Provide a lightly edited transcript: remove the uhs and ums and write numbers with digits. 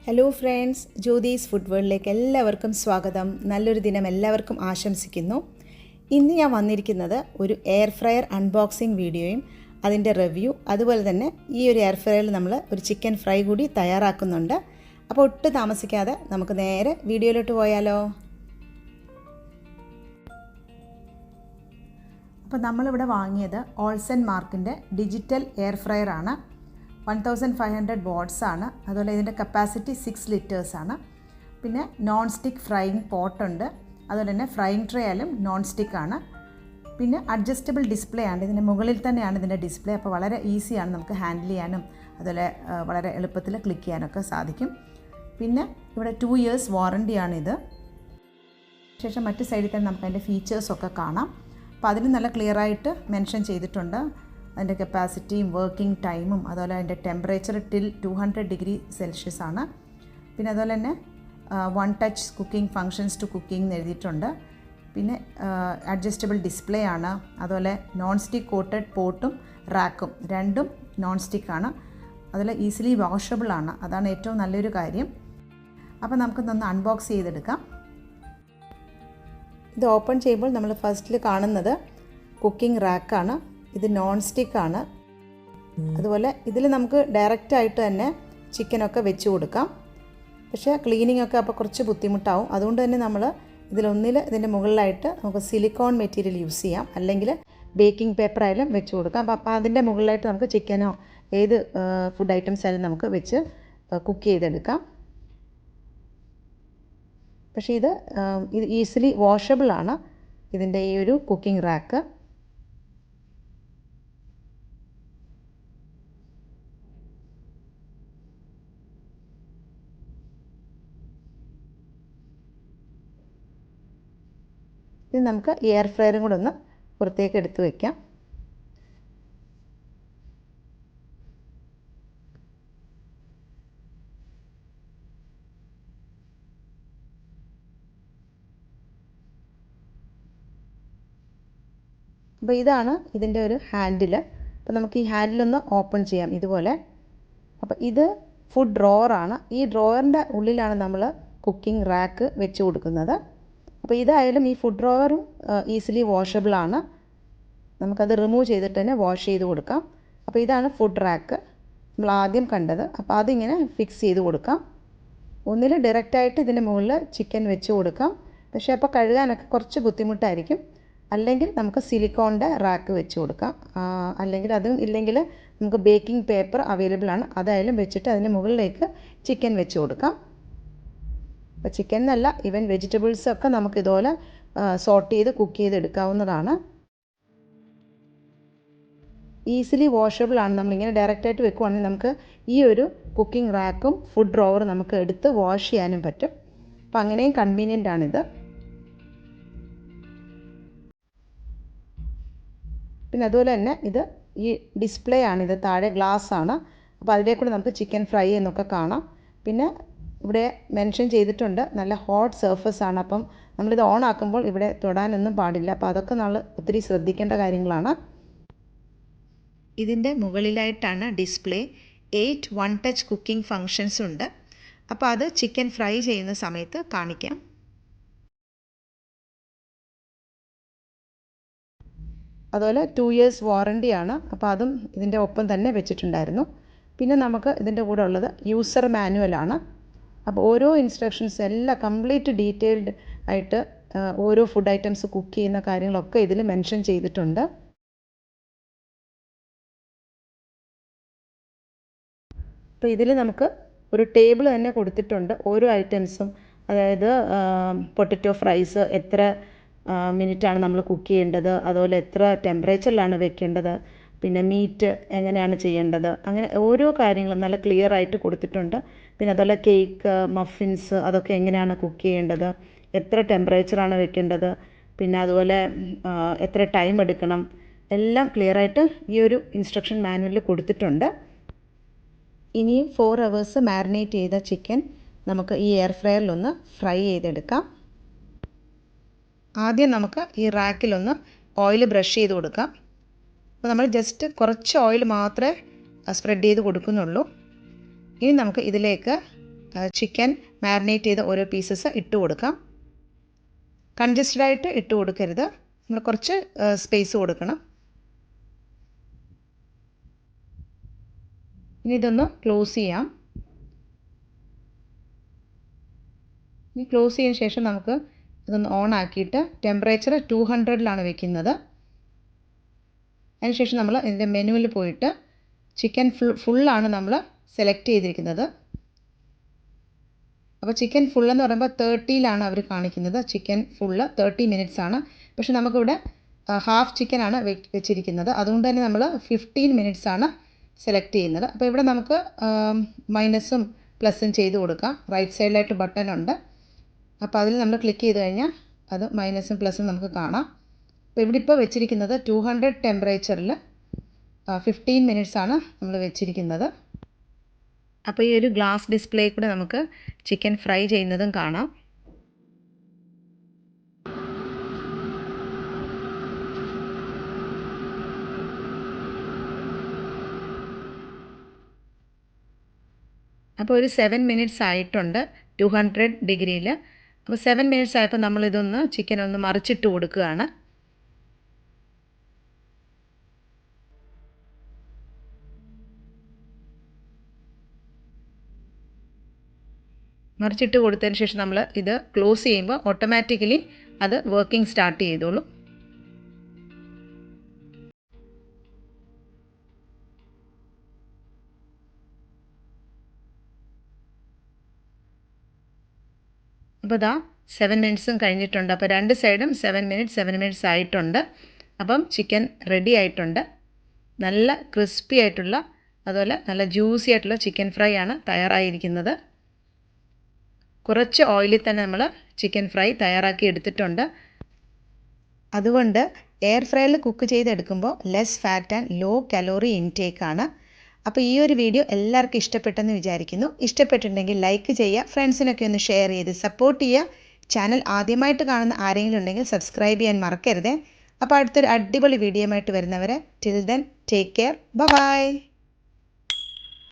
Hello friends, Jyothis food വേൾഡിലേക്ക് എല്ലാവർക്കും സ്വാഗതം. നല്ലൊരു ദിനം എല്ലാവർക്കും ആശംസിക്കുന്നു. ഇന്ന് ഞാൻ വന്നിരിക്കുന്നത് ഒരു എയർ ഫ്രയർ അൺബോക്സിങ് വീഡിയോയും അതിൻ്റെ റിവ്യൂ, അതുപോലെ തന്നെ ഈ ഒരു എയർ ഫ്രയറിൽ നമ്മൾ ഒരു ചിക്കൻ ഫ്രൈ കൂടി തയ്യാറാക്കുന്നുണ്ട്. അപ്പോൾ ഒട്ടും താമസിക്കാതെ നമുക്ക് നേരെ വീഡിയോയിലോട്ട് പോയാലോ. അപ്പോൾ നമ്മളിവിടെ വാങ്ങിയത് ഓൾസൺ മാർക്കിൻ്റെ ഡിജിറ്റൽ എയർ ഫ്രയർ ആണ്. 1500 വാട്ട്സ് ആണ്. അതുപോലെ ഇതിൻ്റെ കപ്പാസിറ്റി 6 ലിറ്റേഴ്സ് ആണ്. പിന്നെ നോൺ സ്റ്റിക്ക് ഫ്രൈയിങ് പോട്ടുണ്ട്. അതുപോലെ തന്നെ ഫ്രൈയിങ് ട്രേ ആയാലും നോൺ സ്റ്റിക്ക് ആണ്. പിന്നെ അഡ്ജസ്റ്റബിൾ ഡിസ്പ്ലേ ആണ്. ഇതിൻ്റെ മുകളിൽ തന്നെയാണ് ഇതിൻ്റെ ഡിസ്പ്ലേ. അപ്പോൾ വളരെ ഈസിയാണ് നമുക്ക് ഹാൻഡിൽ ചെയ്യാനും അതുപോലെ വളരെ എളുപ്പത്തിൽ ക്ലിക്ക് ചെയ്യാനൊക്കെ സാധിക്കും. പിന്നെ ഇവിടെ 2 years വാറണ്ടിയാണിത്. ശേഷം മറ്റ് സൈഡിൽ തന്നെ നമുക്ക് അതിൻ്റെ ഫീച്ചേഴ്സൊക്കെ കാണാം. അപ്പോൾ അതിന് നല്ല ക്ലിയറായിട്ട് മെൻഷൻ ചെയ്തിട്ടുണ്ട്. അതിൻ്റെ കപ്പാസിറ്റിയും വർക്കിംഗ് ടൈമും അതുപോലെ അതിൻ്റെ ടെമ്പറേച്ചർ ടിൽ 200 ഡിഗ്രി സെൽഷ്യസ് ആണ്. പിന്നെ അതുപോലെ തന്നെ 1 touch cooking functions two cooking എന്ന് എഴുതിയിട്ടുണ്ട്. പിന്നെ അഡ്ജസ്റ്റബിൾ ഡിസ്പ്ലേ ആണ്. അതുപോലെ നോൺ സ്റ്റിക്ക് കോട്ടഡ് പോട്ടും റാക്കും രണ്ടും നോൺ സ്റ്റിക്കാണ്. അതുപോലെ ഈസിലി വാഷബിൾ ആണ്. അതാണ് ഏറ്റവും നല്ലൊരു കാര്യം. അപ്പോൾ നമുക്കിതൊന്ന് അൺബോക്സ് ചെയ്തെടുക്കാം. ഇത് ഓപ്പൺ ചെയ്യുമ്പോൾ നമ്മൾ ഫസ്റ്റിൽ കാണുന്നത് കുക്കിംഗ് റാക്കാണ്. ഇത് നോൺ സ്റ്റിക്കാണ്. അതുപോലെ ഇതിൽ നമുക്ക് ഡയറക്റ്റായിട്ട് തന്നെ ചിക്കനൊക്കെ വെച്ച് കൊടുക്കാം. പക്ഷേ ക്ലീനിങ് ഒക്കെ അപ്പോൾ കുറച്ച് ബുദ്ധിമുട്ടാവും. അതുകൊണ്ട് തന്നെ നമ്മൾ ഇതിൻ്റെ മുകളിലായിട്ട് നമുക്ക് സിലിക്കോൺ മെറ്റീരിയൽ യൂസ് ചെയ്യാം, അല്ലെങ്കിൽ ബേക്കിംഗ് പേപ്പർ ആയാലും വെച്ച് കൊടുക്കാം. അപ്പോൾ അതിൻ്റെ മുകളിലായിട്ട് നമുക്ക് ചിക്കനോ ഏത് ഫുഡ് ഐറ്റംസ് ആയാലും നമുക്ക് വെച്ച് കുക്ക് ചെയ്തെടുക്കാം. പക്ഷേ ഇത് ഈസിലി വാഷബിൾ ആണ് ഇതിൻ്റെ ഈ ഒരു കുക്കിംഗ് റാക്ക്. ഇത് നമുക്ക് എയർ ഫ്രയറും കൂടെ ഒന്ന് പുറത്തേക്ക് എടുത്ത് വയ്ക്കാം. അപ്പോൾ ഇതാണ് ഇതിൻ്റെ ഒരു ഹാൻഡിൽ. അപ്പോൾ നമുക്ക് ഈ ഹാൻഡിലൊന്ന് ഓപ്പൺ ചെയ്യാം ഇതുപോലെ. അപ്പോൾ ഇത് ഫുഡ് ഡ്രോവറാണ്. ഈ ഡ്രോവറിൻ്റെ ഉള്ളിലാണ് നമ്മൾ കുക്കിംഗ് റാക്ക് വെച്ച് കൊടുക്കുന്നത്. അപ്പോൾ ഇതായാലും ഈ ഫുഡ് ഡ്രോവറും ഈസിലി വാഷബിൾ ആണ്. നമുക്കത് റിമൂവ് ചെയ്തിട്ട് തന്നെ വാഷ് ചെയ്ത് കൊടുക്കാം. അപ്പോൾ ഇതാണ് ഫുഡ് റാക്ക് നമ്മൾ ആദ്യം കണ്ടത്. അപ്പോൾ അതിങ്ങനെ ഫിക്സ് ചെയ്ത് കൊടുക്കാം. ഒന്നിൽ ഡയറക്റ്റായിട്ട് ഇതിൻ്റെ മുകളിൽ ചിക്കൻ വെച്ച് കൊടുക്കാം. പക്ഷേ അപ്പോൾ കഴുകാനൊക്കെ കുറച്ച് ബുദ്ധിമുട്ടായിരിക്കും. അല്ലെങ്കിൽ നമുക്ക് സിലിക്കോണിൻ്റെ റാക്ക് വെച്ച് കൊടുക്കാം. അല്ലെങ്കിൽ അതും ഇല്ലെങ്കിൽ നമുക്ക് ബേക്കിംഗ് പേപ്പർ അവൈലബിൾ ആണ്. അതായാലും വെച്ചിട്ട് അതിൻ്റെ മുകളിലേക്ക് ചിക്കൻ വെച്ച് കൊടുക്കാം. അപ്പോൾ ചിക്കൻ എന്നല്ല, ഈവൻ വെജിറ്റബിൾസൊക്കെ നമുക്ക് ഇതുപോലെ സോട്ട് ചെയ്ത് കുക്ക് ചെയ്തെടുക്കാവുന്നതാണ്. ഈസിലി വാഷബിൾ ആണ്. നമ്മളിങ്ങനെ ഡയറക്റ്റായിട്ട് വെക്കുവാണെങ്കിൽ നമുക്ക് ഈ ഒരു കുക്കിംഗ് റാക്കും ഫുഡ് ഡ്രോവറും നമുക്ക് എടുത്ത് വാഷ് ചെയ്യാനും പറ്റും. അപ്പോൾ അങ്ങനെയും കൺവീനിയൻ്റ് ആണിത്. പിന്നെ അതുപോലെ തന്നെ ഇത് ഈ ഡിസ്പ്ലേ ആണിത്. താഴെ ഗ്ലാസ് ആണ്. അപ്പോൾ അതിലേക്കൂടെ നമുക്ക് ചിക്കൻ ഫ്രൈ എന്നൊക്കെ കാണാം. പിന്നെ ഇവിടെ മെൻഷൻ ചെയ്തിട്ടുണ്ട് നല്ല ഹോട്ട് സർഫസ് ആണ്. അപ്പം നമ്മളിത് ഓൺ ആക്കുമ്പോൾ ഇവിടെ തൊടാനൊന്നും പാടില്ല. അപ്പോൾ അതൊക്കെ നമ്മൾ ഒത്തിരി ശ്രദ്ധിക്കേണ്ട കാര്യങ്ങളാണ്. ഇതിൻ്റെ മുകളിലായിട്ടാണ് ഡിസ്പ്ലേ. 8 1 ടച്ച് കുക്കിംഗ് ഫങ്ഷൻസ് ഉണ്ട്. അപ്പോൾ അത് ചിക്കൻ ഫ്രൈ ചെയ്യുന്ന സമയത്ത് കാണിക്കാം. അതുപോലെ 2 years വാറണ്ടിയാണ്. അപ്പോൾ അതും ഇതിൻ്റെ ഒപ്പം തന്നെ വെച്ചിട്ടുണ്ടായിരുന്നു. പിന്നെ നമുക്ക് ഇതിൻ്റെ കൂടെ ഉള്ളത് യൂസർ മാനുവലാണ്. അപ്പോൾ ഓരോ ഇൻസ്ട്രക്ഷൻസ് എല്ലാം കംപ്ലീറ്റ് ഡീറ്റെയിൽഡ് ആയിട്ട് ഓരോ ഫുഡ് ഐറ്റംസ് കുക്ക് ചെയ്യുന്ന കാര്യങ്ങളൊക്കെ ഇതിൽ മെൻഷൻ ചെയ്തിട്ടുണ്ട്. അപ്പോൾ ഇതിൽ നമുക്ക് ഒരു ടേബിൾ തന്നെ കൊടുത്തിട്ടുണ്ട്. ഓരോ ഐറ്റംസും, അതായത് പൊട്ടറ്റോ ഫ്രൈസ് എത്ര മിനിറ്റാണ് നമ്മൾ കുക്ക് ചെയ്യേണ്ടത്, അതുപോലെ എത്ര ടെമ്പറേച്ചറിലാണ് വെക്കേണ്ടത്, പിന്നെ മീറ്റ് എങ്ങനെയാണ് ചെയ്യേണ്ടത്, അങ്ങനെ ഓരോ കാര്യങ്ങളും നല്ല ക്ലിയർ ആയിട്ട് കൊടുത്തിട്ടുണ്ട്. പിന്നെ അതുപോലെ കേക്ക്, മഫിൻസ് അതൊക്കെ എങ്ങനെയാണ് കുക്ക് ചെയ്യേണ്ടത്, എത്ര ടെമ്പറേച്ചറാണ് വെക്കേണ്ടത്, പിന്നെ അതുപോലെ എത്ര ടൈം എടുക്കണം, എല്ലാം ക്ലിയറായിട്ട് ഈ ഒരു ഇൻസ്ട്രക്ഷൻ മാനുവലിൽ കൊടുത്തിട്ടുണ്ട്. ഇനിയും 4 hours മാരിനേറ്റ് ചെയ്ത ചിക്കൻ നമുക്ക് ഈ എയർ ഫ്രയറിലൊന്ന് ഫ്രൈ ചെയ്തെടുക്കാം. ആദ്യം നമുക്ക് ഈ റാക്കിലൊന്ന് ഓയിൽ ബ്രഷ് ചെയ്ത് കൊടുക്കാം. അപ്പോൾ നമ്മൾ ജസ്റ്റ് കുറച്ച് ഓയിൽ മാത്രമേ സ്പ്രെഡ് ചെയ്ത് കൊടുക്കുന്നുള്ളൂ. ഇനി നമുക്ക് ഇതിലേക്ക് ചിക്കൻ മാരിനേറ്റ് ചെയ്ത ഓരോ പീസസ് ഇട്ട് കൊടുക്കാം. കൺജസ്റ്റഡ് ആയിട്ട് ഇട്ട് കൊടുക്കരുത്, നമ്മൾ കുറച്ച് സ്പേസ് കൊടുക്കണം. ഇനി ഇതൊന്ന് ക്ലോസ് ചെയ്യാം. ഇനി ക്ലോസ് ചെയ്തതിന് ശേഷം നമുക്ക് ഇതൊന്ന് ഓൺ ആക്കിയിട്ട് ടെമ്പറേച്ചർ 200-ലാണ് വെക്കുന്നത്. അതിനുശേഷം നമ്മൾ ഇതിൻ്റെ മെനുവിൽ പോയിട്ട് ചിക്കൻ ഫുള്ളാണ് നമ്മൾ സെലക്ട് ചെയ്തിരിക്കുന്നത്. അപ്പോൾ ചിക്കൻ ഫുൾ എന്ന് പറയുമ്പോൾ 30-ലാണ് അവർ കാണിക്കുന്നത്. ചിക്കൻ ഫുള്ള് 30 മിനിറ്റ്സ് ആണ്. പക്ഷെ നമുക്കിവിടെ ഹാഫ് ചിക്കനാണ് വെച്ചിരിക്കുന്നത്. അതുകൊണ്ട് തന്നെ നമ്മൾ 15 മിനിറ്റ്സ് ആണ് സെലക്ട് ചെയ്യുന്നത്. അപ്പോൾ ഇവിടെ നമുക്ക് മൈനസും പ്ലസും ചെയ്ത് കൊടുക്കാം. റൈറ്റ് സൈഡിലായിട്ട് ബട്ടൺ ഉണ്ട്. അപ്പോൾ അതിൽ നമ്മൾ ക്ലിക്ക് ചെയ്ത് കഴിഞ്ഞാൽ അത് മൈനസും പ്ലസും നമുക്ക് കാണാം. അപ്പോൾ ഇവിടെ ഇപ്പോൾ വെച്ചിരിക്കുന്നത് 200 ടെമ്പറേച്ചറിൽ 15 മിനിറ്റ്സ് ആണ് നമ്മൾ വെച്ചിരിക്കുന്നത്. അപ്പോൾ ഈ ഒരു ഗ്ലാസ് ഡിസ്പ്ലേ കൂടെ നമുക്ക് ചിക്കൻ ഫ്രൈ ചെയ്യുന്നതും കാണാം. അപ്പോൾ ഒരു 7 മിനിറ്റ്സ് ആയിട്ടുണ്ട് 200 ഡിഗ്രിയിൽ. അപ്പോൾ 7 മിനിറ്റ്സ് ആയപ്പോൾ നമ്മളിതൊന്ന് ചിക്കൻ ഒന്ന് മറിച്ചിട്ട് കൊടുക്കുകയാണ്. മറിച്ചിട്ട് കൊടുത്തതിന് ശേഷം നമ്മൾ ഇത് ക്ലോസ് ചെയ്യുമ്പോൾ ഓട്ടോമാറ്റിക്കലി അത് വർക്കിംഗ് സ്റ്റാർട്ട് ചെയ്തോളും. അപ്പോൾ ഇതാ 7 മിനിറ്റ്സും കഴിഞ്ഞിട്ടുണ്ട്. അപ്പോൾ രണ്ട് സൈഡും 7 മിനിറ്റ്സ് ആയിട്ടുണ്ട്. അപ്പം ചിക്കൻ റെഡി ആയിട്ടുണ്ട്. നല്ല ക്രിസ്പി ആയിട്ടുള്ള അതുപോലെ നല്ല ജ്യൂസി ആയിട്ടുള്ള ചിക്കൻ ഫ്രൈ ആണ് തയ്യാറായിരിക്കുന്നത്. കുറച്ച് ഓയിലിൽ തന്നെ നമ്മൾ ചിക്കൻ ഫ്രൈ തയ്യാറാക്കി എടുത്തിട്ടുണ്ട്. അതുകൊണ്ട് എയർ ഫ്രൈയിൽ കുക്ക് ചെയ്തെടുക്കുമ്പോൾ less fat and low calorie intake ആണ്. അപ്പോൾ ഈ ഒരു വീഡിയോ എല്ലാവർക്കും ഇഷ്ടപ്പെട്ടെന്ന് വിചാരിക്കുന്നു. ഇഷ്ടപ്പെട്ടിട്ടുണ്ടെങ്കിൽ ലൈക്ക് ചെയ്യുക, ഫ്രണ്ട്സിനൊക്കെ ഒന്ന് ഷെയർ ചെയ്ത് സപ്പോർട്ട് ചെയ്യുക. ചാനൽ ആദ്യമായിട്ട് കാണുന്ന ആരെങ്കിലും ഉണ്ടെങ്കിൽ സബ്സ്ക്രൈബ് ചെയ്യാൻ മറക്കരുത്. അപ്പോൾ അടുത്തൊരു അടിപൊളി വീഡിയോ ആയിട്ട് വരുന്നവരെ till then take care, by.